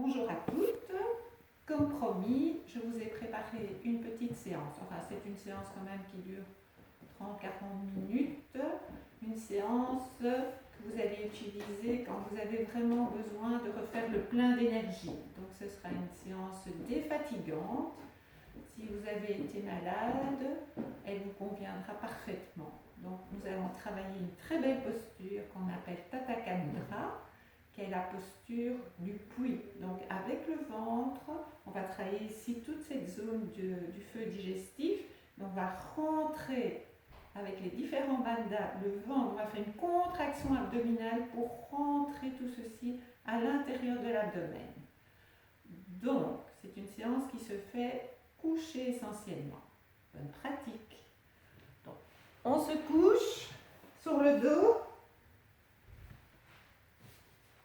Bonjour à toutes. Comme promis, je vous ai préparé une petite séance. Enfin, c'est une séance quand même qui dure 30-40 minutes. Une séance que vous allez utiliser quand vous avez vraiment besoin de refaire le plein d'énergie. Donc, ce sera une séance défatigante. Si vous avez été malade, elle vous conviendra parfaitement. Donc, nous allons travailler une très belle posture qu'on appelle Tata Mudra, qui est la posture du puits. Donc avec le ventre, on va travailler ici toute cette zone du feu digestif. Donc on va rentrer avec les différents bandhas, le ventre, on va faire une contraction abdominale pour rentrer tout ceci à l'intérieur de l'abdomen. Donc c'est une séance qui se fait coucher essentiellement. Bonne pratique. Donc, on se couche sur le dos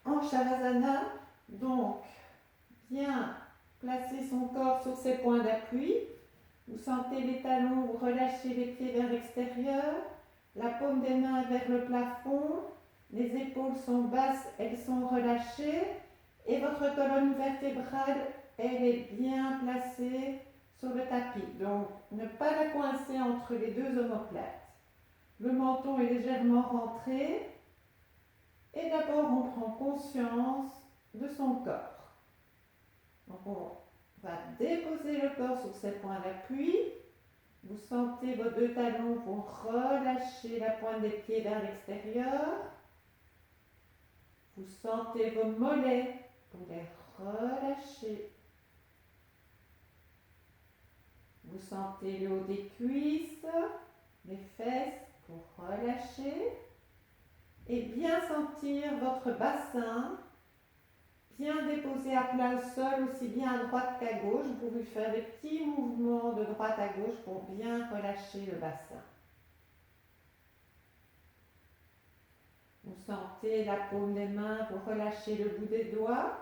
en Shavasana, donc bien placer son corps sur ses points d'appui. Vous sentez les talons, vous relâchez les pieds vers l'extérieur, la paume des mains vers le plafond, les épaules sont basses, elles sont relâchées et votre colonne vertébrale, elle est bien placée sur le tapis. Donc ne pas la coincer entre les deux omoplates. Le menton est légèrement rentré. Et d'abord, on prend conscience de son corps. Donc, on va déposer le corps sur ses points d'appui. Vous sentez vos deux talons vont relâcher la pointe des pieds vers l'extérieur. Vous sentez vos mollets pour les relâcher. Vous sentez le haut des cuisses, les fesses pour relâcher. Et bien sentir votre bassin bien déposé à plat au sol, aussi bien à droite qu'à gauche. Vous pouvez faire des petits mouvements de droite à gauche pour bien relâcher le bassin. Vous sentez la paume des mains, vous relâchez le bout des doigts.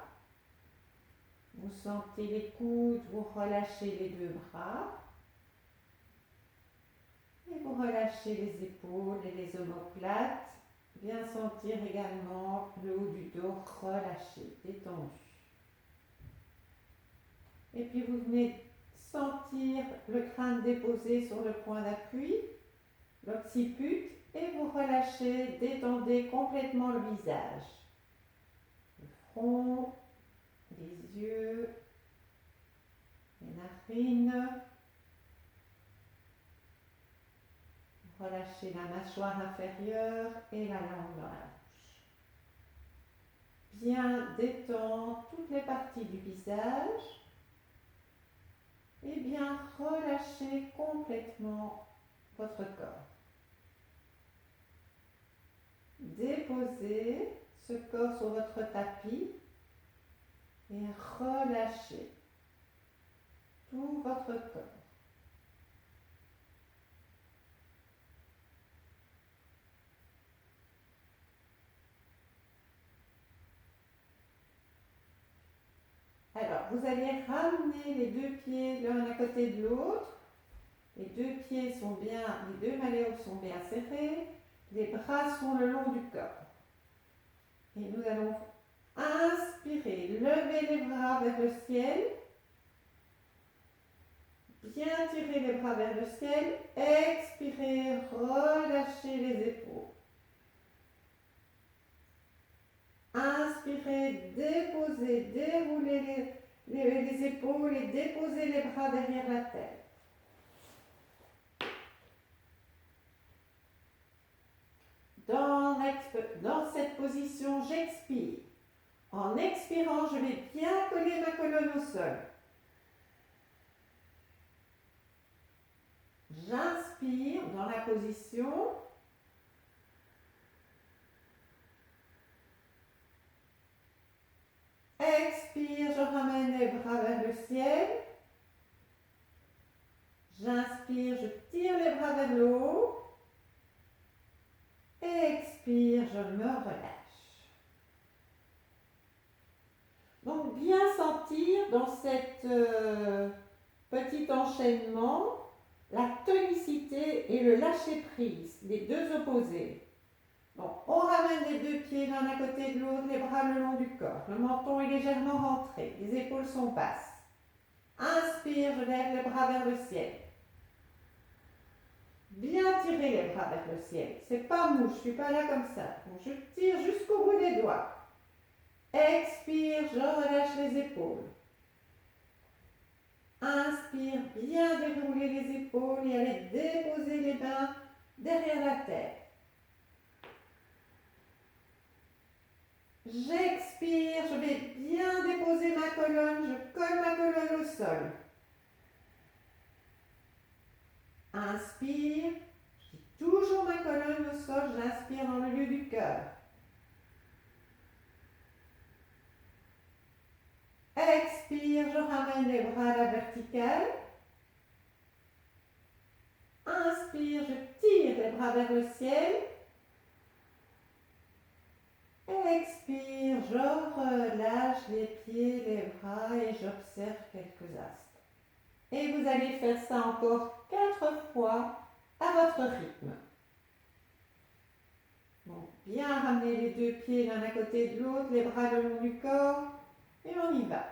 Vous sentez les coudes, vous relâchez les deux bras. Et vous relâchez les épaules et les omoplates. Bien sentir également le haut du dos relâché, détendu. Et puis vous venez sentir le crâne déposé sur le point d'appui, l'occiput, et vous relâchez, détendez complètement le visage. Le front, les yeux, les narines. Relâchez la mâchoire inférieure et la langue dans la bouche. Bien détendre toutes les parties du visage et bien relâcher complètement votre corps. Déposez ce corps sur votre tapis et relâchez tout votre corps. Alors, vous allez ramener les deux pieds l'un à côté de l'autre. Les deux pieds sont bien, les deux malléoles sont bien serrés. Les bras sont le long du corps. Et nous allons inspirer, lever les bras vers le ciel. Bien tirer les bras vers le ciel. Expirez, relâchez les épaules. Inspirez, déposez, déroulez les épaules et déposez les bras derrière la tête. Dans cette position, j'expire. En expirant, je vais bien coller ma colonne au sol. J'inspire dans la position. Expire, je ramène les bras vers le ciel. J'inspire, je tire les bras vers le haut. Expire, je me relâche. Donc bien sentir dans cet petit enchaînement la tonicité et le lâcher prise, les deux opposés. Bon, on ramène les deux pieds l'un à côté de l'autre, les bras le long du corps. Le menton est légèrement rentré, les épaules sont basses. Inspire, je lève les bras vers le ciel. Bien tirer les bras vers le ciel. C'est pas mou, je ne suis pas là comme ça. Donc je tire jusqu'au bout des doigts. Expire, je relâche les épaules. Inspire, bien dérouler les épaules et allez déposer les mains derrière la tête. J'expire, je vais bien déposer ma colonne, je colle ma colonne au sol. Inspire, j'ai toujours ma colonne au sol, j'inspire dans le lieu du cœur. Expire, je ramène les bras à la verticale. Inspire, je tire les bras vers le ciel. Expire, je relâche les pieds, les bras et j'observe quelques instants. Et vous allez faire ça encore 4 fois à votre rythme. Donc, bien ramener les deux pieds l'un à côté de l'autre, les bras le long du corps, et on y va.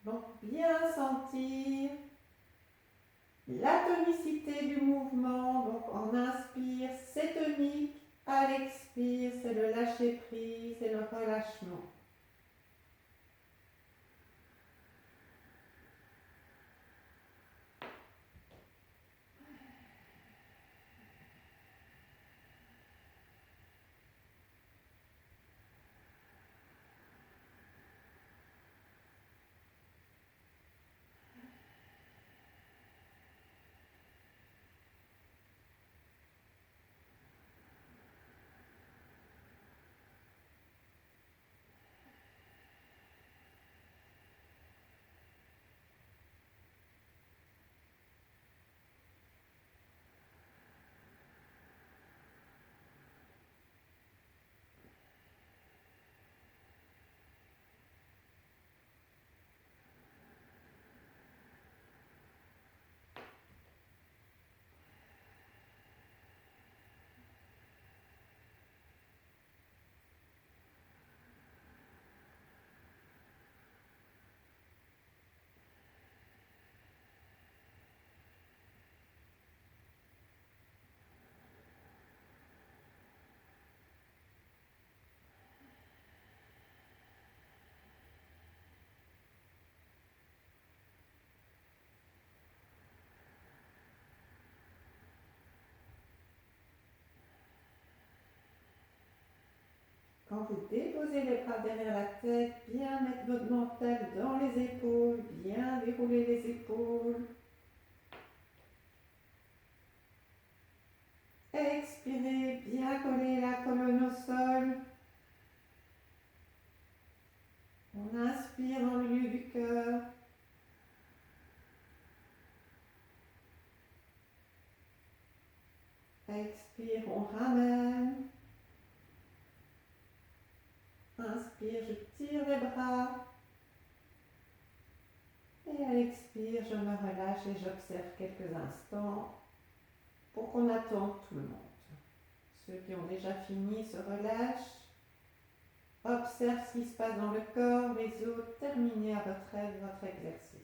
Donc, bien sentir la tonicité du mouvement. Donc, on inspire, c'est tonique. À l'expire, c'est le lâcher prise et le relâchement. Quand vous déposez les bras derrière la tête, bien mettre votre mental dans les épaules, bien dérouler les épaules. Expirez, bien coller la colonne au sol. On inspire dans le lieu du cœur. Expire, on ramène. Inspire, je tire les bras. Et à l'expire, je me relâche et j'observe quelques instants pour qu'on attende tout le monde. Ceux qui ont déjà fini se relâchent. Observe ce qui se passe dans le corps. Les autres, terminez à votre aise votre exercice.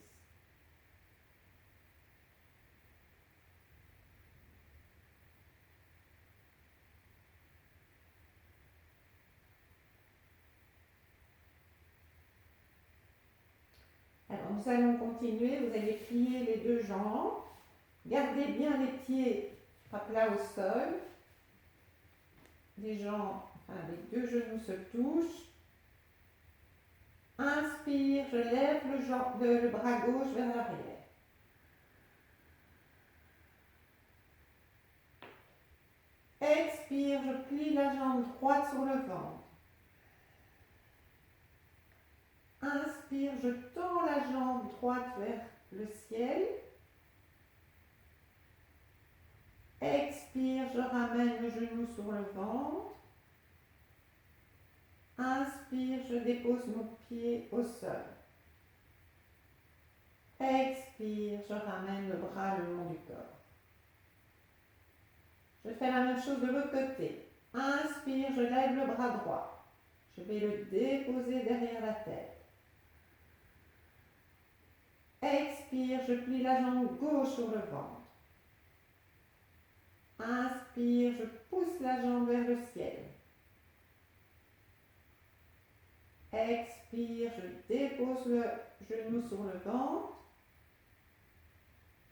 Alors, nous allons continuer. Vous allez plier les deux jambes. Gardez bien les pieds à plat au sol. Les jambes, enfin les deux genoux se touchent. Inspire, je lève le bras gauche vers l'arrière. Expire, je plie la jambe droite sur le ventre. Inspire, je tends la jambe droite vers le ciel. Expire, je ramène le genou sur le ventre. Inspire, je dépose mon pied au sol. Expire, je ramène le bras le long du corps. Je fais la même chose de l'autre côté. Inspire, je lève le bras droit. Je vais le déposer derrière la tête. Expire, je plie la jambe gauche sur le ventre. Inspire, je pousse la jambe vers le ciel. Expire, je dépose le genou sur le ventre.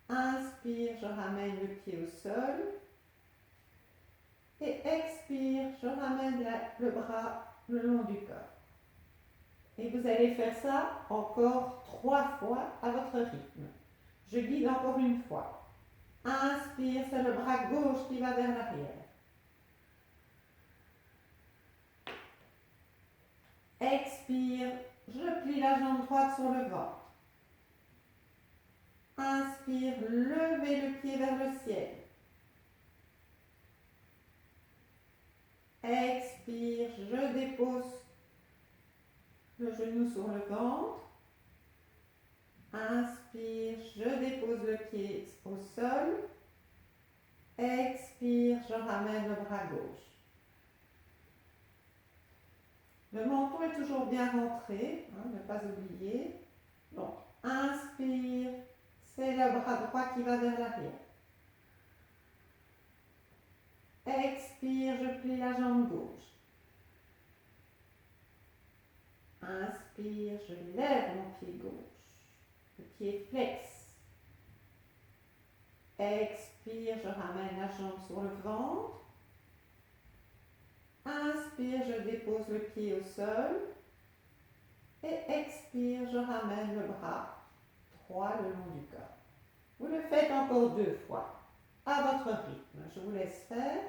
Inspire, je ramène le pied au sol. Et expire, je ramène le bras le long du corps. Et vous allez faire ça encore 3 fois à votre rythme. Je guide encore une fois. Inspire, c'est le bras gauche qui va vers l'arrière. Expire, je plie la jambe droite sur le ventre. Inspire, levez le pied vers le ciel. Expire, je dépose le genou sur le ventre. Inspire, je dépose le pied au sol. Expire, je ramène le bras gauche. Le menton est toujours bien rentré, ne pas oublier. Donc, inspire, c'est le bras droit qui va vers l'arrière. Expire, je plie la jambe gauche. Inspire, je lève mon pied gauche. Le pied flex. Expire, je ramène la jambe sur le ventre. Inspire, je dépose le pied au sol. Et expire, je ramène le bras droit le long du corps. Vous le faites encore 2 fois, à votre rythme. Je vous laisse faire.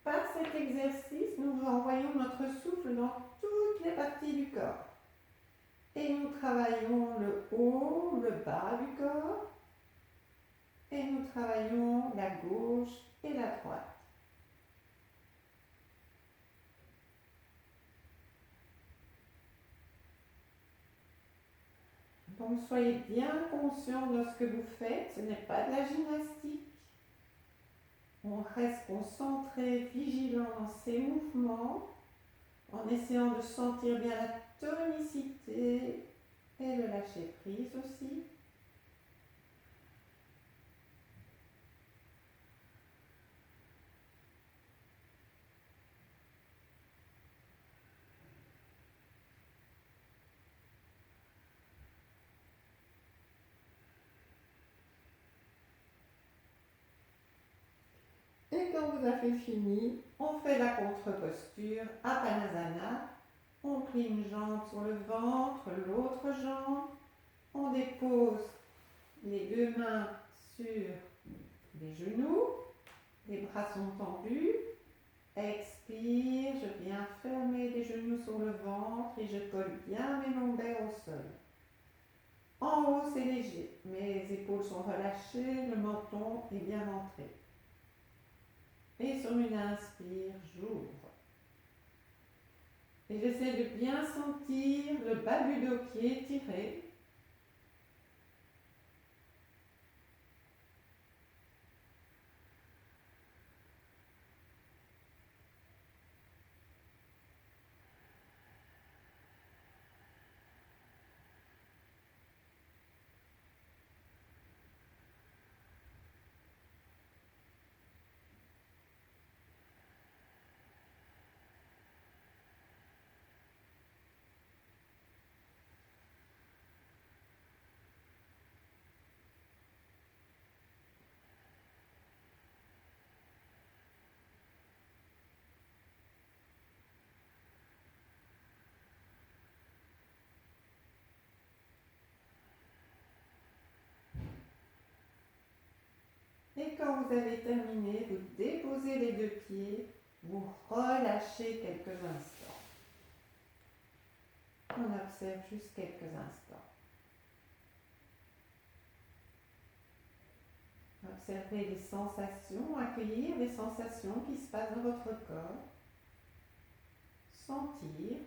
Par cet exercice, nous envoyons notre souffle dans toutes les parties du corps. Et nous travaillons le haut, le bas du corps. Et nous travaillons la gauche et la droite. Donc soyez bien conscient de ce que vous faites. Ce n'est pas de la gymnastique. On reste concentré, vigilant dans ces mouvements, en essayant de sentir bien la tonicité et le lâcher prise aussi. Et quand vous avez fini, on fait la contre-posture à Panasana. On plie une jambe sur le ventre, l'autre jambe. On dépose les deux mains sur les genoux. Les bras sont tendus. Expire, je viens fermer les genoux sur le ventre et je colle bien mes lombaires au sol. En haut, c'est léger. Mes épaules sont relâchées, le menton est bien rentré. Et sur une inspire, j'ouvre. Et j'essaie de bien sentir le bas du dos qui est étiré. Et quand vous avez terminé, vous déposez les deux pieds, vous relâchez quelques instants. On observe juste quelques instants. Observez les sensations, accueillir les sensations qui se passent dans votre corps. Sentir.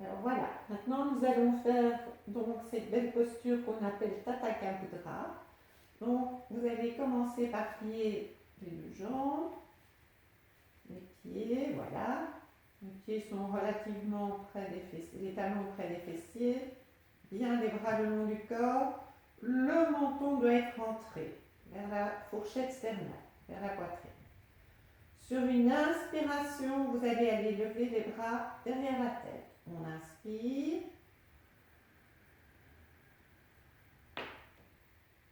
Alors voilà, maintenant nous allons faire donc cette belle posture qu'on appelle Tataka Mudra. Donc vous allez commencer par plier les deux jambes, les pieds, voilà. Les pieds sont relativement près des fessiers, les talons près des fessiers, bien les bras le long du corps. Le menton doit être rentré vers la fourchette sternale, vers la poitrine. Sur une inspiration, vous allez aller lever les bras derrière la tête. On inspire.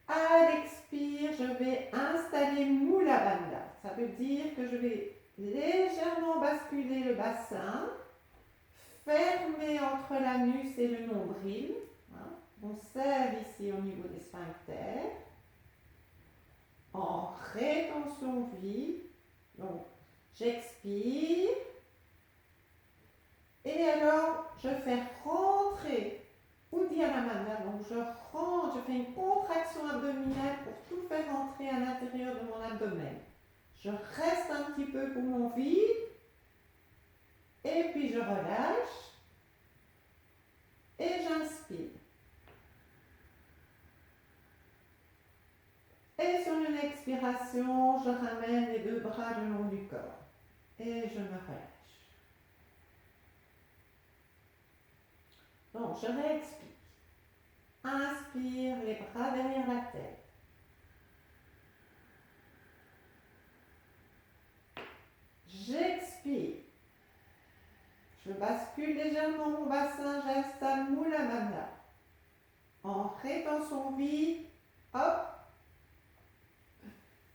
À l'expire, je vais installer Mula Bandha. Ça veut dire que je vais légèrement basculer le bassin, fermer entre l'anus et le nombril. On serre ici au niveau des sphincters. En rétention vide. Donc, j'expire. Et alors, je fais rentrer Uddiyana Bandha. Donc, je rentre, je fais une contraction abdominale pour tout faire rentrer à l'intérieur de mon abdomen. Je reste un petit peu pour mon vide. Et puis, je relâche. Et j'inspire. Et sur une expiration, je ramène les deux bras le long du corps. Et je me relâche. Donc, je réexplique. Inspire, les bras derrière la tête. J'expire. Je bascule légèrement mon bassin, j'installe Mula Bandha. En rétention vide, hop.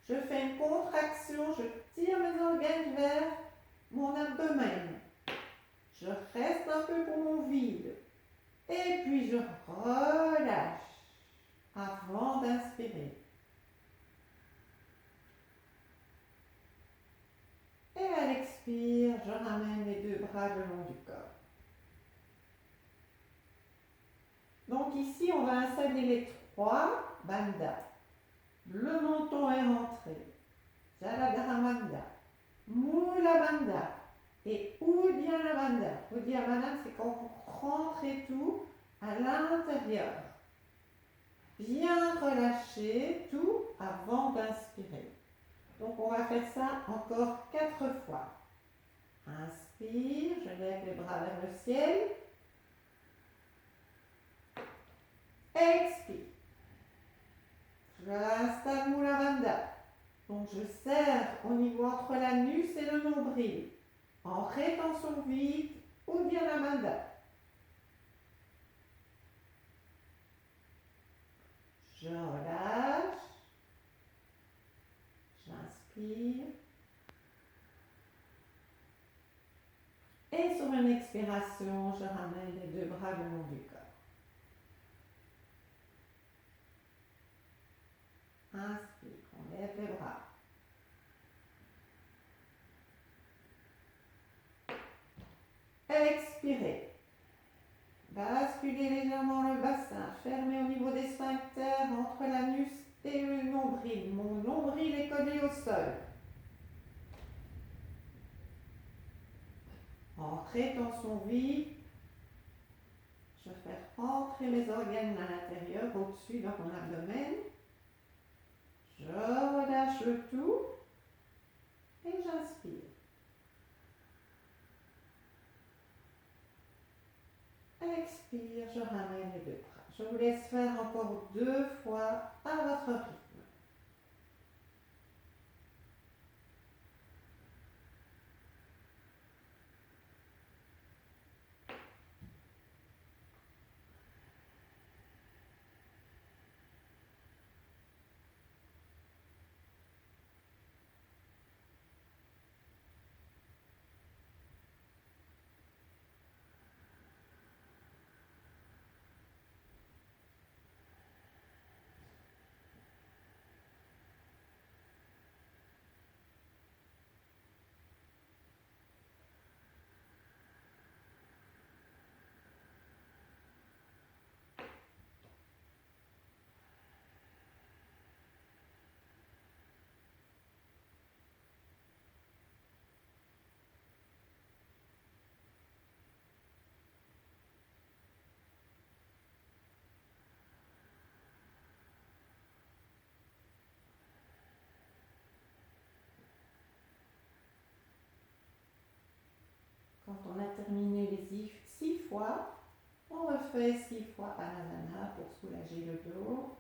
Je fais une contraction, je tire mes organes vers mon abdomen. Je reste un peu pour mon vide. Et puis je relâche avant d'inspirer. Et à l'expire, je ramène les deux bras le long du corps. Donc ici, on va installer les trois bandhas. Le menton est rentré. Jaladhara Bandha, Mula Bandha et Uddiyana Bandha. Uddiyana Bandha, c'est quand vous rentrez tout à l'intérieur. Bien relâcher tout avant d'inspirer. Donc on va faire ça encore 4 fois. Inspire, je lève les bras vers le ciel. Expire. Je installe Mula Bandha. Donc je serre au niveau entre l'anus et le nombril. En rétention vide, ou bien la main d'âme. Je relâche. J'inspire. Et sur une expiration, je ramène les deux bras le long du corps. Inspire, on lève les bras. Expirez. Basculez légèrement le bassin, fermez au niveau des sphincters entre l'anus et le nombril. Mon nombril est collé au sol. En rétention vide, je fais rentrer mes organes à l'intérieur, au-dessus de mon abdomen. Je relâche le tout et j'inspire. Expire, je ramène les deux bras. Je vous laisse faire encore 2 fois à votre rythme. Quand on a terminé les 6 fois, on refait 6 fois Anasana pour soulager le dos.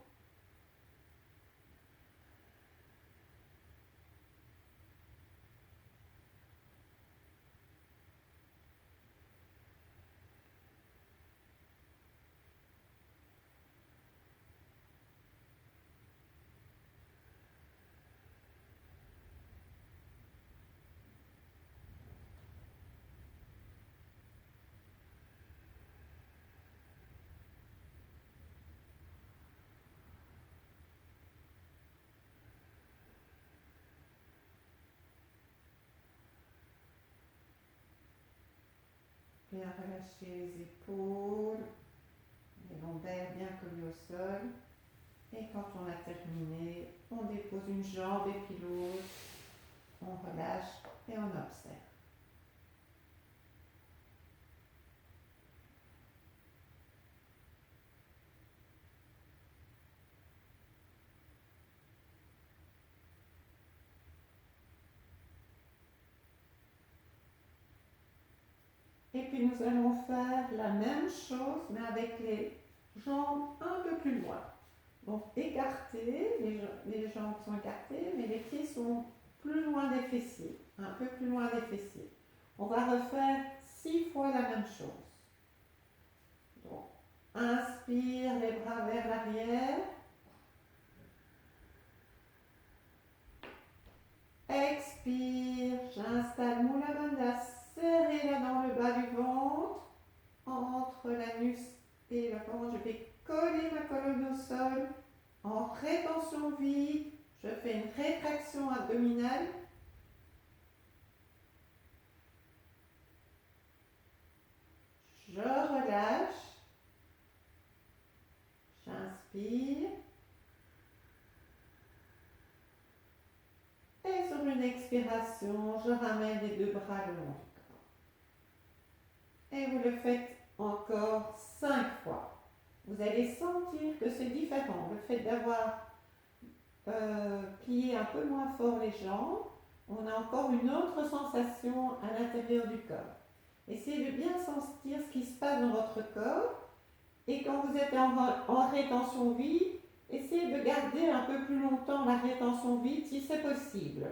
Bien relâcher les épaules, les lombaires bien collés au sol. Et quand on a terminé, on dépose une jambe et puis l'autre. On relâche et on observe. Et puis nous allons faire la même chose, mais avec les jambes un peu plus loin. Donc écartées, les jambes sont écartées, mais les pieds sont plus loin des fessiers, un peu plus loin des fessiers. On va refaire 6 fois la même chose. Donc, inspire, les bras vers l'arrière. Expire, j'installe Mula Bandha, serrez-la dans le bas du ventre, entre l'anus et le ventre. Je vais coller ma colonne au sol. En rétention vide, je fais une rétraction abdominale. Je relâche. J'inspire. Et sur une expiration, je ramène les deux bras le long du corps. Et vous le faites encore 5 fois. Vous allez sentir que c'est différent. Le fait d'avoir plié un peu moins fort les jambes, on a encore une autre sensation à l'intérieur du corps. Essayez de bien sentir ce qui se passe dans votre corps. Et quand vous êtes en rétention vide, essayez de garder un peu plus longtemps la rétention vide si c'est possible.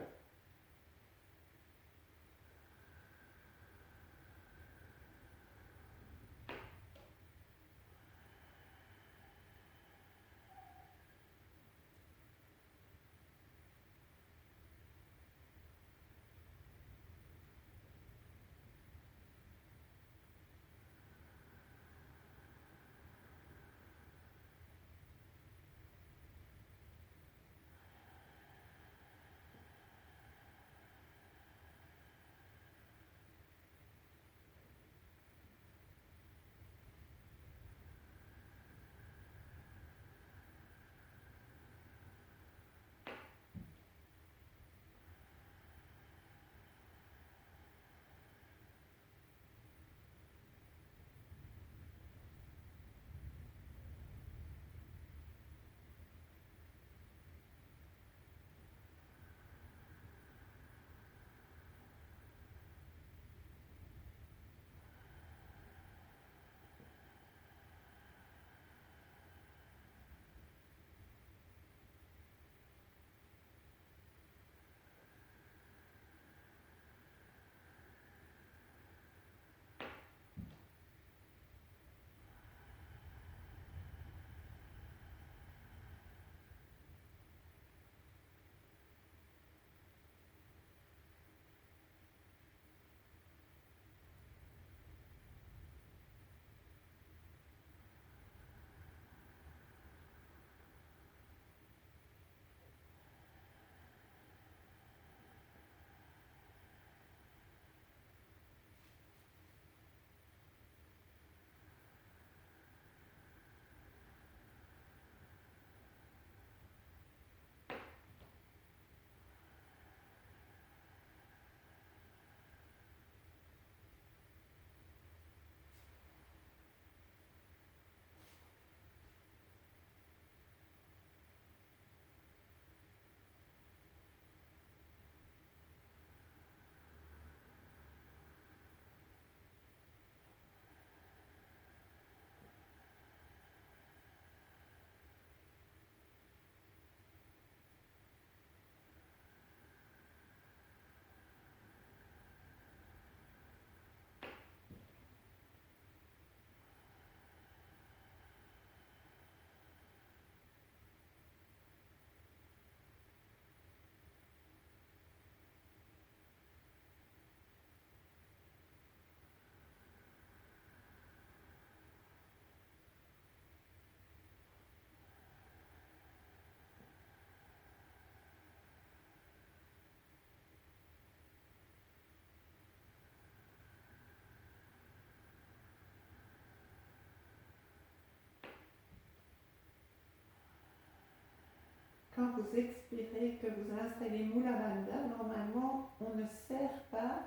Quand vous expirez, que vous installez Mula Bandha, normalement, on ne serre pas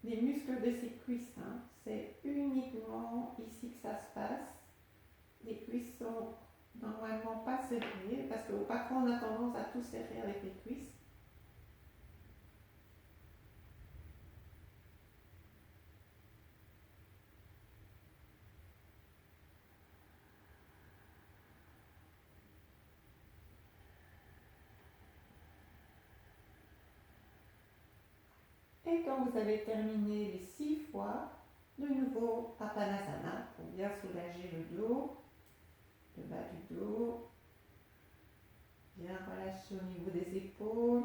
les muscles de ses cuisses. Hein. C'est uniquement ici que ça se passe. Les cuisses sont normalement pas serrées, parce que parfois on a tendance à tout serrer avec les cuisses. Et quand vous avez terminé les 6 fois, de nouveau Apanasana pour bien soulager le dos, le bas du dos, bien relâcher au niveau des épaules.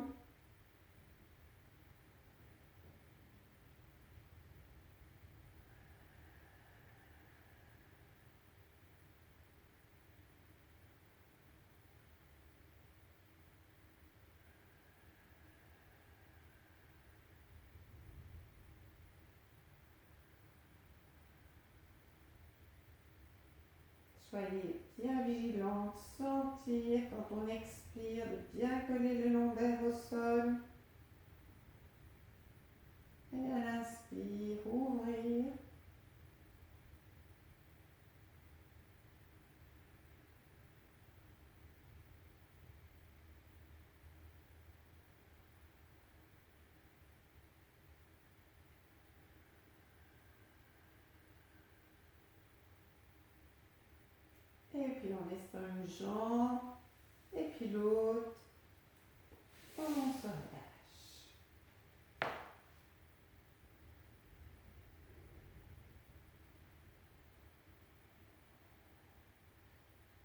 Soyez bien vigilants, sentir quand on expire, de bien coller le lombaire au sol. Et à l'inspire, ouvrir. Et puis on descend une jambe et puis l'autre. On se relâche.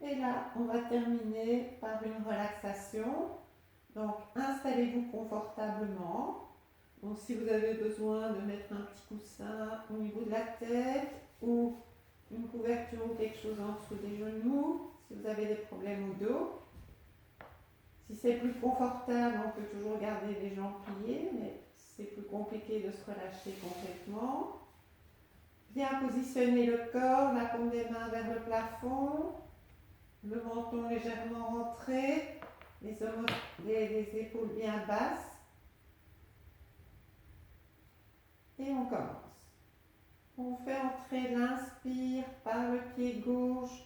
Et là, on va terminer par une relaxation. Donc, installez-vous confortablement. Donc, si vous avez besoin de mettre un petit coussin au niveau de la tête ou une couverture ou quelque chose en dessous des genoux, si vous avez des problèmes au dos. Si c'est plus confortable, on peut toujours garder les jambes pliées, mais c'est plus compliqué de se relâcher complètement. Bien positionner le corps, la paume des mains vers le plafond, le menton légèrement rentré, les épaules bien basses. Et on commence. On fait entrer l'inspire par le pied gauche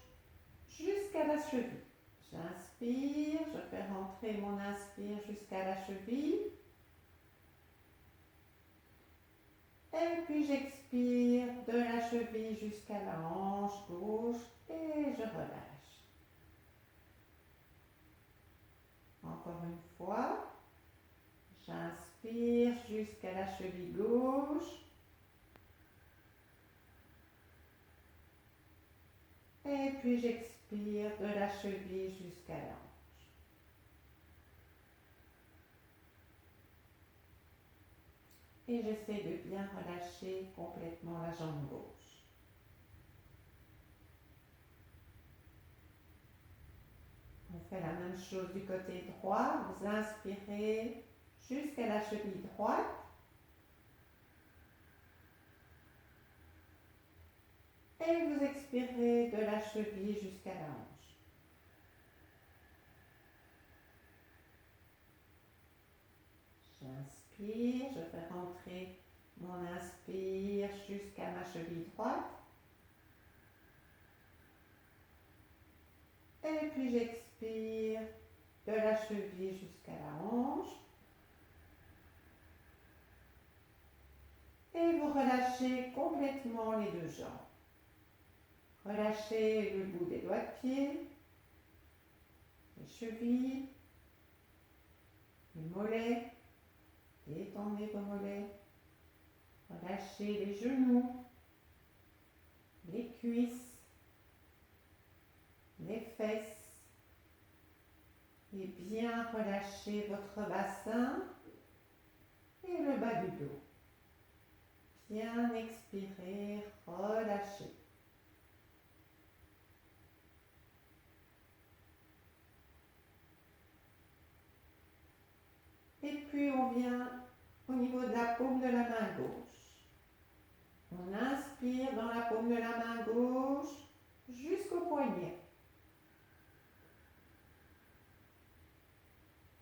jusqu'à la cheville. J'inspire, je fais rentrer mon inspire jusqu'à la cheville. Et puis j'expire de la cheville jusqu'à la hanche gauche et je relâche. Encore une fois, j'inspire jusqu'à la cheville gauche. Et puis j'expire de la cheville jusqu'à la hanche. Et j'essaie de bien relâcher complètement la jambe gauche. On fait la même chose du côté droit. Vous inspirez jusqu'à la cheville droite. Et vous expirez de la cheville jusqu'à la hanche. J'inspire, je fais rentrer mon inspire jusqu'à ma cheville droite. Et puis j'expire de la cheville jusqu'à la hanche. Et vous relâchez complètement les deux jambes. Relâchez le bout des doigts de pied, les chevilles, les mollets. Détendez vos mollets. Relâchez les genoux, les cuisses, les fesses. Et bien relâchez votre bassin et le bas du dos. Bien expirer, relâchez. Et puis on vient au niveau de la paume de la main gauche. On inspire dans la paume de la main gauche jusqu'au poignet.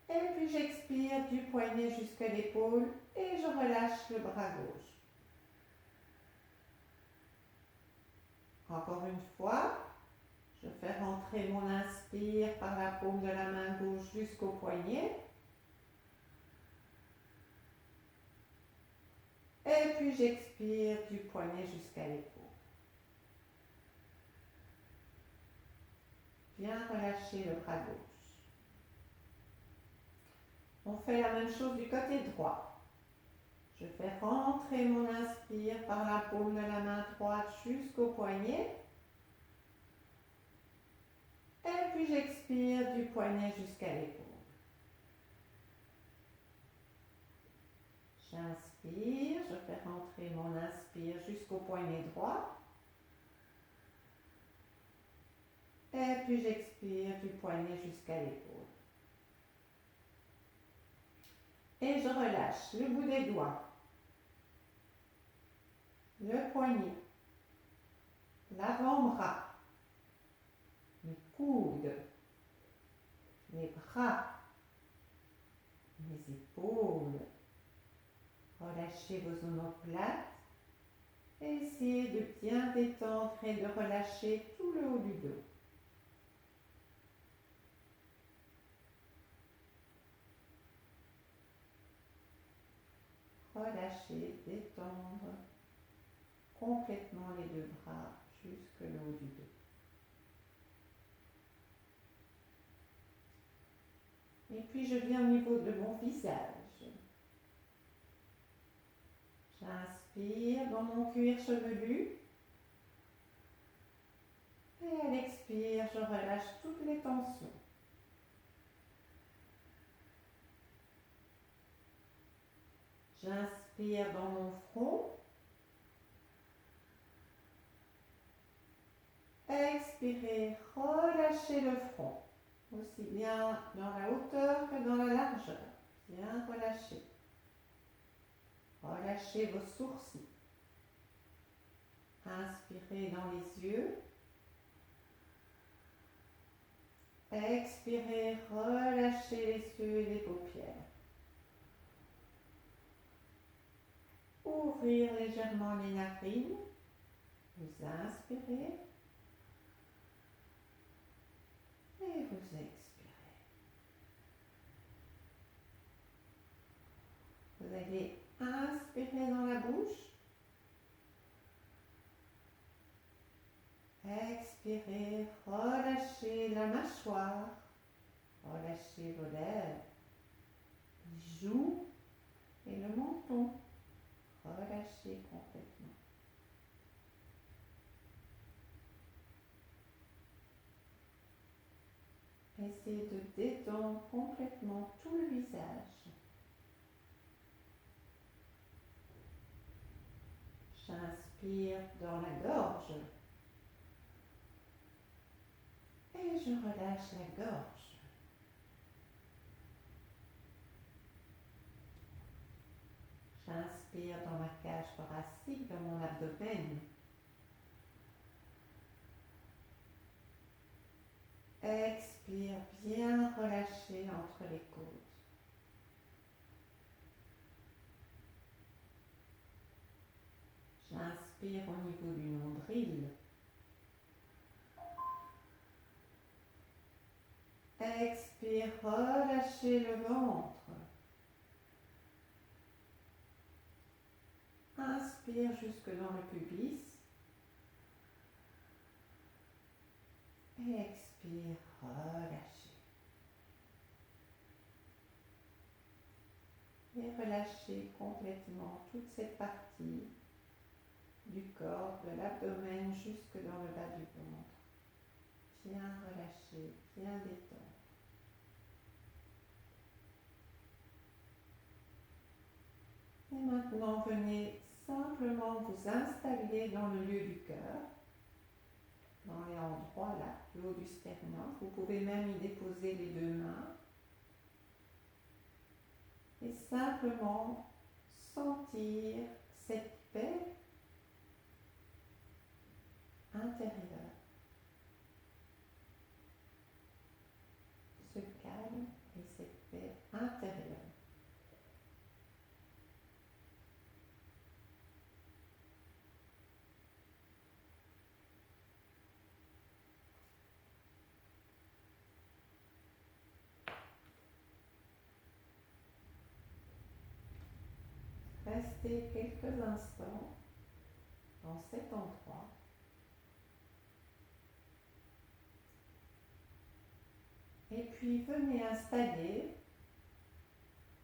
Et puis j'expire du poignet jusqu'à l'épaule et je relâche le bras gauche. Encore une fois, je fais rentrer mon inspire par la paume de la main gauche jusqu'au poignet. Et puis j'expire du poignet jusqu'à l'épaule. Bien relâcher le bras gauche. On fait la même chose du côté droit. Je fais rentrer mon inspire par la paume de la main droite jusqu'au poignet. Et puis j'expire du poignet jusqu'à l'épaule. J'inspire, je fais rentrer mon inspire jusqu'au poignet droit. Et puis j'expire du poignet jusqu'à l'épaule. Et je relâche le bout des doigts, le poignet, l'avant-bras, les coudes, les bras, les épaules. Relâchez vos omoplates et essayez de bien détendre et de relâcher tout le haut du dos. Relâchez, détendre complètement les deux bras jusque le haut du dos. puis je viens au niveau de mon visage. J'inspire dans mon cuir chevelu. Et à l'expire, je relâche toutes les tensions. J'inspire dans mon front. Expirez, relâchez le front, aussi bien dans la hauteur que dans la largeur. Bien relâché. Relâchez vos sourcils. Inspirez dans les yeux. Expirez, relâchez les yeux et les paupières. Ouvrir légèrement les narines. Vous inspirez. Et vous expirez. Vous allez inspirer dans la bouche. Expirez, relâchez la mâchoire. Relâchez vos lèvres, les joues et le menton. Relâchez complètement. Essayez de détendre complètement tout le visage. J'inspire dans la gorge et je relâche la gorge. J'inspire dans ma cage thoracique, dans mon abdomen. Expire, bien relâché entre les côtes. J'inspire au niveau du nombril. Expire, relâchez le ventre. Inspire jusque dans le pubis. Et expire, relâchez. Et relâchez complètement toute cette partie du corps, de l'abdomen jusque dans le bas du ventre. Bien relâché, bien détendu. Et maintenant, venez simplement vous installer dans le lieu du cœur, dans les endroits là, du haut du sternum. Vous pouvez même y déposer les deux mains. Et simplement sentir cette paix intérieure, ce calme et cette paix intérieure. Restez quelques instants dans cet endroit. Et puis venez installer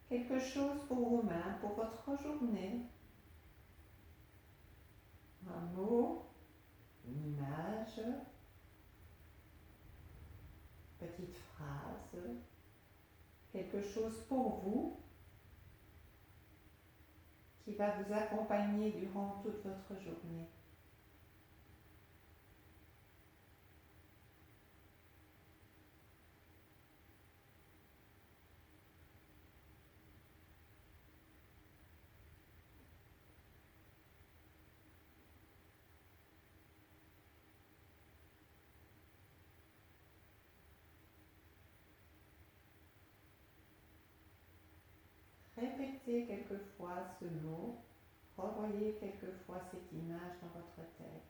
quelque chose pour vous-même, pour votre journée. Un mot, une image, petite phrase, quelque chose pour vous qui va vous accompagner durant toute votre journée. Répétez quelquefois ce mot, revoyez quelquefois cette image dans votre tête.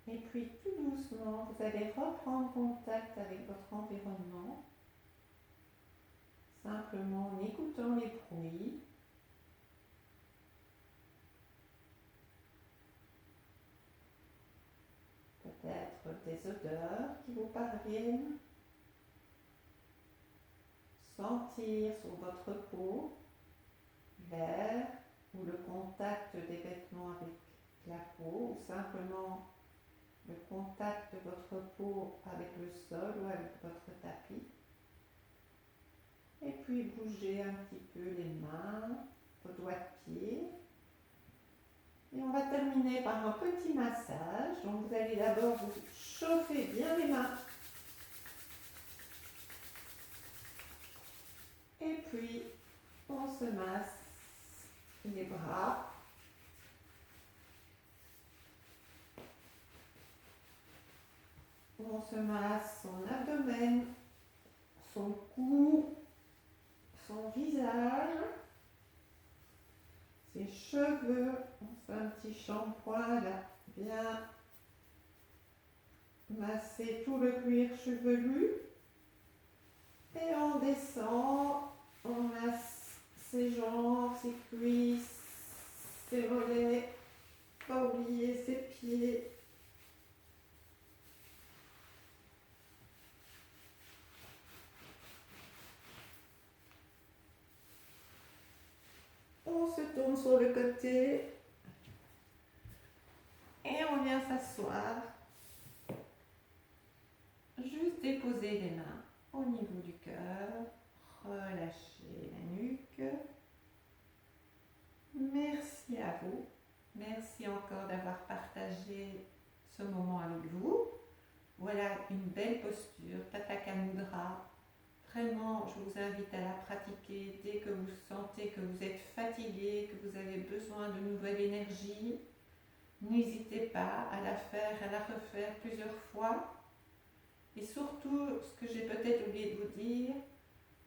Et puis tout doucement, vous allez reprendre contact avec votre environnement, simplement en écoutant les bruits, des odeurs qui vous parviennent. Sentir sur votre peau l'air ou le contact des vêtements avec la peau, ou simplement le contact de votre peau avec le sol ou avec votre tapis. Et puis bougez un petit peu les mains, vos doigts de pied. Et on va terminer par un petit massage. Donc vous allez d'abord vous chauffer bien les mains. Et puis on se masse les bras. On se masse son abdomen, son cou, son visage, ses cheveux. On fait un petit shampoing là, bien masser tout le cuir chevelu. Et on descend, on masse ses jambes, ses cuisses, ses mollets, pas oublier ses pieds. On se tourne sur le côté et on vient s'asseoir. Juste déposer les mains au niveau du cœur, relâcher la nuque. Merci à vous. Merci encore d'avoir partagé ce moment avec vous. Voilà une belle posture, Tata Mudra. Vraiment, je vous invite à la pratiquer dès que vous sentez que vous êtes fatigué, que vous avez besoin de nouvelle énergie. N'hésitez pas à la faire, à la refaire plusieurs fois. Et surtout, ce que j'ai peut-être oublié de vous dire,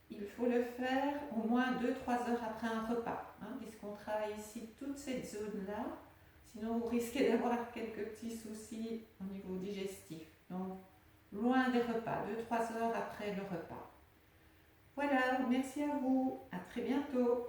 il faut le faire au moins 2-3 heures après un repas, puisqu'on travaille ici toute cette zone-là. Sinon, vous risquez d'avoir quelques petits soucis au niveau digestif. Donc, loin des repas, 2-3 heures après le repas. Voilà, merci à vous, à très bientôt.